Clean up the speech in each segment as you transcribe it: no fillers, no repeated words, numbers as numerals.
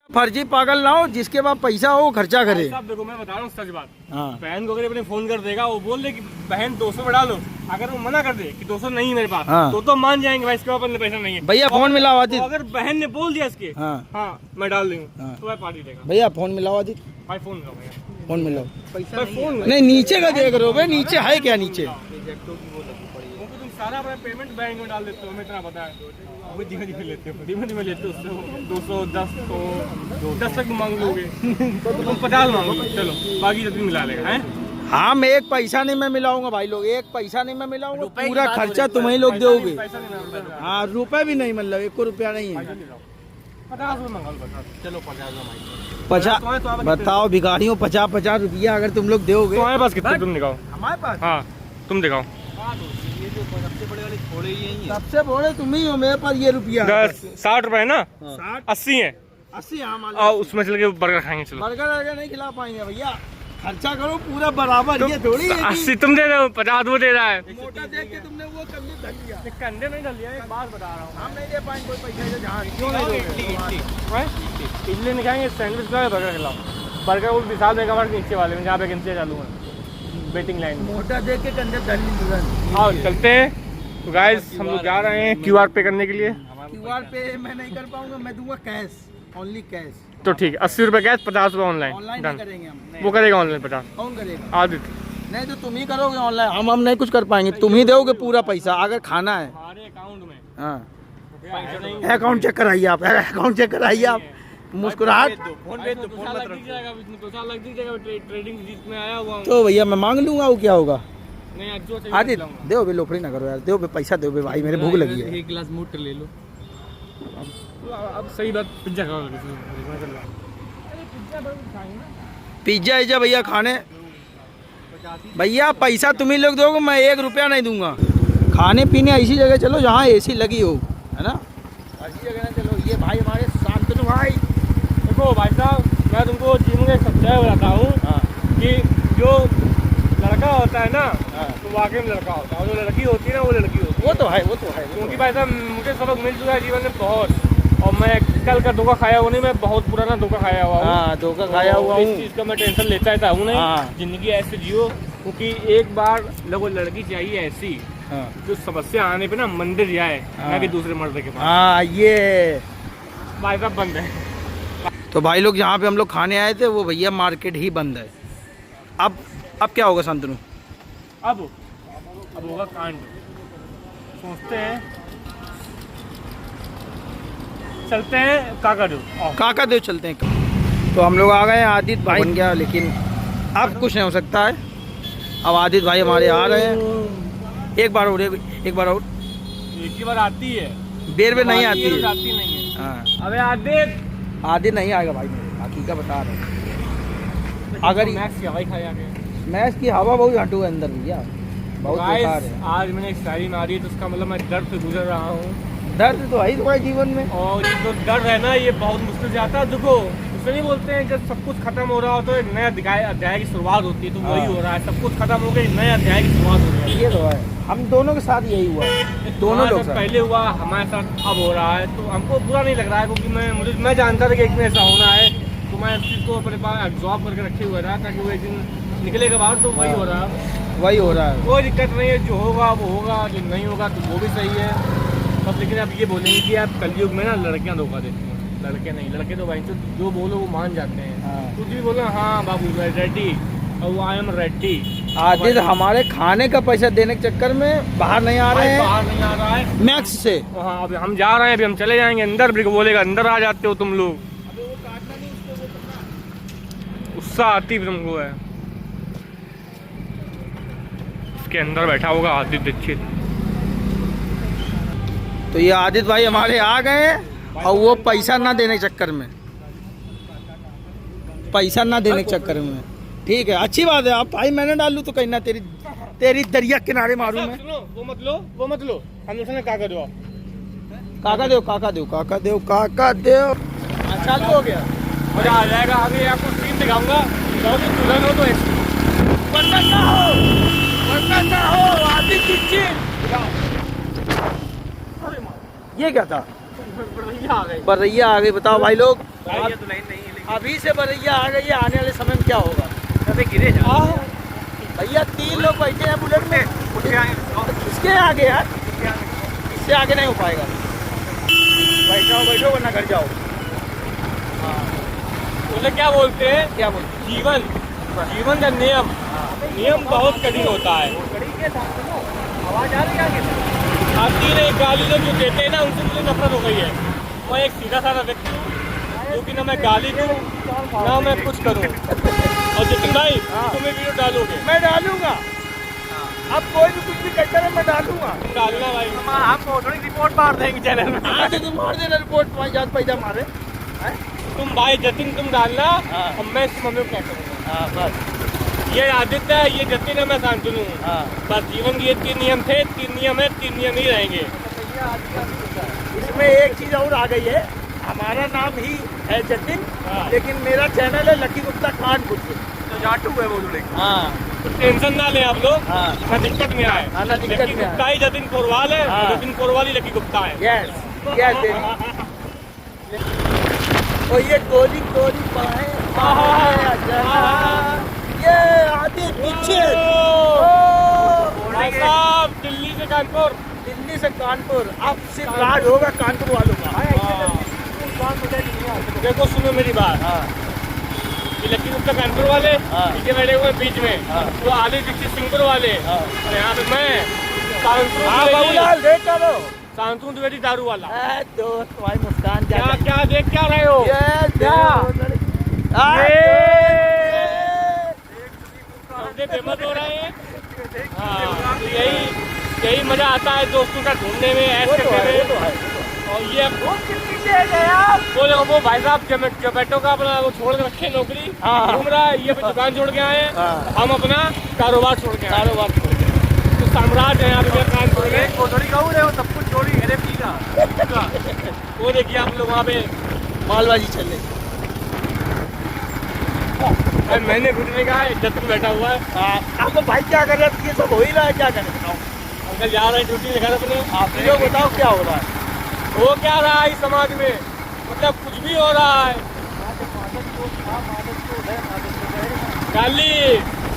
फर्जी पागल ना हो, जिसके पास पैसा हो खर्चा करे। सब देखो मैं बता रहा हूँ सच बात। हाँ। बहन को अगर अपने फोन कर देगा, वो बोल दे कि बहन 200 में डालो, अगर वो मना कर दे कि 200 नहीं मेरे पास, हाँ। तो मान जाएंगे भाई इसके पास पैसा नहीं है। भैया फोन मिलाओ आदित्य। तो अगर बहन ने बोल दिया इसके हाँ मैं डाल दूंगा, हाँ। तो भाई पार्टी देगा। भैया फोन मिलाओ आदित्य, भाई फोन करो भैया, फोन मिलाओ। पैसा फोन नहीं नीचे का देख रहे हो भाई, नीचे है क्या नीचे? तुम सारा अपना पेमेंट बैंक में डाल देते हो, हमें इतना पता है। धीमे धीमे लेते हो, धीमे धीमे लेते हो, उससे 210 तो 10 तक मांग लोगे तो तुम 50 मांगो, चलो बाकी जल्दी मिला लेगा है। हाँ मैं एक पैसा नहीं मैं मिलाऊंगा भाई लोग, एक पैसा नहीं मैं मिलाऊंगा, पूरा खर्चा तुम ही लोग दोगे। पैसा नहीं, हाँ रुपए भी नहीं, मतलब 1 रुपया नहीं है। 50 रुपये मंगा लो, चलो 50 50 बताओ भिखारियों, 50 रुपया अगर तुम लोग दोगे। तुम्हारे पास कितने तुम दिखाओ? हमारे पास हाँ तुम दिखाओ। ये जो सबसे बड़े वाले थोड़े ही हैं, सबसे बड़े तुम ही हो। मेरे पास ये रुपया 60 रुपए है ना, 60 80 है। 80 और उसमें चल के बर्गर खाएंगे, चलो। बर्गर नहीं खिला पाएंगे भैया, खर्चा करो पूरा बराबर। ये थोड़ी है कि 80 तुम दे रहे हो, 50 वो दे रहा है। मोटा देख के तुमने वो कंधे धर लिया। कंधे नहीं डाल दिया, एक बात बता रहा हूँ। हम नहीं दे पाएंगे कोई पैसा, जहाँ क्यों नहीं दोगे? इडली नहीं खाएंगे, सैंडविच खिलाओ, बर्गर खिलाओ। बर्गर वो विशाल मेगा मार्ट नीचे वाले में, जहाँ पे गिनती चालू है, वेटिंग लाइन। मोटा देख के कंधे धर ली तुरंत। आओ चलते हैं। तो गाइस हम लोग जा रहे हैं QR पे करने के लिए। QR पे मैं नहीं कर पाऊंगा, मैं दूंगा कैश, ओनली कैश। तो ठीक है, 80 रुपये कैश, 50 रुपये ऑनलाइन। ऑनलाइन नहीं करेंगे हम। वो करेगा ऑनलाइन 50। कौन करेगा? आदित्य। नहीं तो तुम ही करोगे ऑनलाइन, हम नहीं कुछ कर पाएंगे, तुम ही दोगे पूरा पैसा अगर खाना है। हमारे अकाउंट में हाँ अकाउंट चेक कराइए आप, अकाउंट चेक कराइए आप। मुस्कुराहट फोन पे, फोन मत रखो। ट्रेडिंग में आया हुआ तो भैया मैं मांग लूंगा, वो क्या होगा? नहीं आदित्य दो बे, लोफड़ी ना करो यार, दो बे पैसा, दो बे भाई, मेरे भूख लगी है। एक गिलास मूट ले लो। अब सही बात, पिज्जा खाओ। पिज्जा इज्जा भैया खाने, भैया पैसा तुम ही लोग दोगे, मैं 1 रुपया नहीं दूंगा। खाने पीने ऐसी जगह चलो जहाँ AC लगी हो, है ना, ऐसी जगह ना चलो। ये भाई हमारे शांतनु भाई। देखो भाई साहब, मैं तुमको जीवन का एक सच्चाई बताता हूँ कि जो लड़का होता है ना, तो वाकई में लड़का होता है, और जो लड़की होती है ना, वो लड़की होती है। वो तो है, वो तो है। क्योंकि भाई साहब मुझे सबक मिल चुका है जीवन में बहुत, और मैं कल का धोखा खाया हुआ नहीं, मैं बहुत पुराना धोखा खाया हुआ हूँ। धोखा खाया हुआ हूँ। इस चीज़ का मैं टेंशन लेता हूँ नहीं। जिंदगी ऐसे जियो, क्योंकि एक बार लोगो लड़की चाहिए ऐसी जो समस्या आने पे ना मंदिर जाए, ना कि दूसरे मर्द के पास। ये भाई साहब बंद है। तो भाई लोग जहाँ पे हम लोग खाने आए थे, वो भैया मार्केट ही बंद है। अब क्या होगा शांतनु? अब होगा कांड। सोचते हैं, चलते हैं काकादेव चलते हैं। तो हम लोग आ गए, आदित्य भाई बन गया, लेकिन अब कुछ नहीं हो सकता है। अब आदित्य भाई हमारे आ रहे हैं। एक बार और, एक बार और। एक ही बार आती है, बेर नहीं आती है। आती नहीं है। हाँ अबे आदित्य नहीं आएगा भाई, मेरे बाकी का बता रहे हैं। अगर मैक्स की हवाई खाया गया, मैच की हवा बहुत हटू है अंदर भैया, बहुत बेकार है। आज मैंने एक शायरी मारी है, तो उसका मतलब मैं दर्द से गुजर रहा हूँ। दर्द तो है ही तुम्हारे जीवन में, और ये जो दर्द है ना, ये बहुत मुश्किल से आता है। देखो उससे नहीं बोलते हैं, जब सब कुछ खत्म हो रहा हो तो एक नया अध्याय की शुरुआत होती है, तो वही हो रहा है। सब कुछ खत्म हो गई, नए अध्याय की शुरुआत हो रही है। ये तो है, हम दोनों के साथ यही हुआ है। दोनों लोग पहले हुआ, हमारे साथ अब हो रहा है, तो हमको बुरा नहीं लग रहा है, क्योंकि मैं जानता था कि एक दिन ऐसा होना है, तो मैं इस चीज़ को अपने पास एब्जॉर्ब करके रखे हुए था, ताकि वो एक दिन निकलेगा बाहर। तो वही हो रहा है, वही हो रहा है। कोई दिक्कत नहीं है, जो होगा वो होगा, जो नहीं होगा तो वो भी सही है। बस लेकिन आप ये बोलेंगे कि आप कलयुग में ना लड़कियां धोखा देती हैं, लड़के नहीं। लड़के तो भाई जो बोलो वो मान जाते हैं। कुछ भी बोलो, हाँ बाबू रेडी, और वो आई एम रेडी। आदित्य हमारे खाने का पैसा देने के चक्कर में बाहर नहीं आ रहे हैं, बाहर नहीं आ रहा है मैक्स से। हाँ अभी हम जा रहे हैं, अभी हम चले जाएंगे अंदर। भी बोलेगा अंदर आ जाते हो तुम लोग, गुस्सा आती भी तुमको है। इसके अंदर बैठा होगा आदित्य दीक्षित। तो ये आदित्य भाई हमारे आ गए हैं, और वो पैसा ना देने के चक्कर में, पैसा ना देने के चक्कर में। ठीक है, अच्छी बात है। आप भाई मैंने डालू तो कहीं ना तेरी दरिया किनारे मारूं मैं। वो मत लो, हम उसने काका दो, काका देव। चालू हो गया, मजा आ जाएगा। अभी आपको सीन दिखाऊंगा, दुल्हन हो तो ना हो आदित्य दीक्षित। ये क्या था? बरैया आ गई। बताओ भाई लोग। अभी से बरैया आ गई है, आने वाले समय में क्या होगा? कभी गिरे जा भैया 3 लोग बैठे हैं बुलेट में, इसके आगे यार, इससे आगे नहीं हो पाएगा। बैठो बैठो वरना घर जाओ। उन्हें क्या बोलते हैं, क्या बोलते जीवन का नियम बहुत कठिन होता है। आवाज आ रही है आगे? आती नहीं, गाली लोग जो देते हैं ना, उनसे मुझे नफरत हो गई है। मैं एक सीधा साधा व्यक्ति हूँ, क्योंकि ना मैं गाली दूँ ना मैं कुछ करूँ। और जतिन भाई तुम ये वीडियो डालोगे? मैं डालूंगा। अब कोई भी कुछ भी कहता है मैं डालूंगा। तुम डालना भाई, हम थोड़ी रिपोर्ट मार देंगे चैनल में। हाँ तो तुम मार देना रिपोर्ट, तुम्हारी जात पैदा मारे। तुम भाई जतिन तुम डालना, हाँ। और मैं इसकी मम्मी को क्या करूँगा। हाँ बस। ये आदित्य है, ये जतिन है, मैं शांतनु हूँ। हाँ बस जीवन के ये 3 नियम थे, 3 नियम है, 3 नियम ही रहेंगे। इसमें एक चीज और आ गई है, हमारा नाम ही है जतिन, हाँ। लेकिन मेरा चैनल है लकी गुप्ता कानपुर से। तो जाटू है वो थोड़े। हाँ तो टेंशन ना ले आप लोग, हाँ ना दिक्कत में आए। हाँ, ना दिक्कत लकी में आए। गुप्ता ही जतिन कोरवाल है, हाँ। जतिन कोरवाल ही लकी गुप्ता है। Yes yes. और ये गोली गोली पाए ये आदि पीछे। भाई साहब दिल्ली से कानपुर। दिल्ली से कानपुर, अब सिर्फ राज होगा कानपुर वालों का। देखो सुनो मेरी बात, हाँ ये लकी गुप्ता कानपुर वाले हाँ। पीछे बैठे हुए हैं बीच में, हाँ। वो आली दीक्षित सिंहपुर वाले, हाँ। और यहाँ पे मैं हाँ बाबूलाल देख करो। शांतनु द्विवेदी दारू वाला। दोस्त तुम्हारी मुस्कान क्या क्या देख क्या रहे हो? सबसे फेमस हो रहे हैं। हाँ, तो यही मजा आता है दोस्तों का ढूंढने में, ऐश करने में। और ये वो भाई साहब जोमेटो का अपना वो छोड़ के रखे नौकरी, हाँ। घूम रहा है, ये भी दुकान छोड़ के आए हैं, हाँ। हम अपना कारोबार छोड़ के आए हैं। कारोबार तो साम्राज्य है यहाँ पे कानपुर में। सब कुछ चोरी NFT का। वो देखिए आप लोग वहाँ पे मालबाजी चल रही। मैंने घुटने का जतिन बैठा हुआ है। आपको भाई क्या कर रहे हैं? ये सब हो ही रहा है, क्या करें बताओ? अंकल जा रहे हैं ड्यूटी लेकर अपने। आप ही लोग बताओ क्या हो रहा है? हो क्या रहा है इस समाज में, मतलब कुछ भी हो रहा है। गाली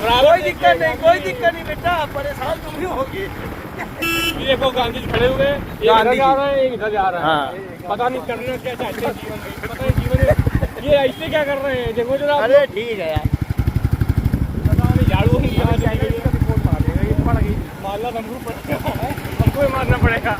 कोई दिक्कत नहीं, कोई दिक्कत नहीं बेटा, परेशान तुम ही होगे। ये देखो गांधी जी खड़े हुए, एक इधर जा रहा है, एक इधर जा रहा है। पता नहीं करना क्या चाहते हैं जीवन में, पता नहीं जीवन में ये ऐसे क्या कर रहे हैं। देखो जरा, अरे ठीक है यार, पता नहीं झाड़ू मारना हमको मारना पड़ेगा।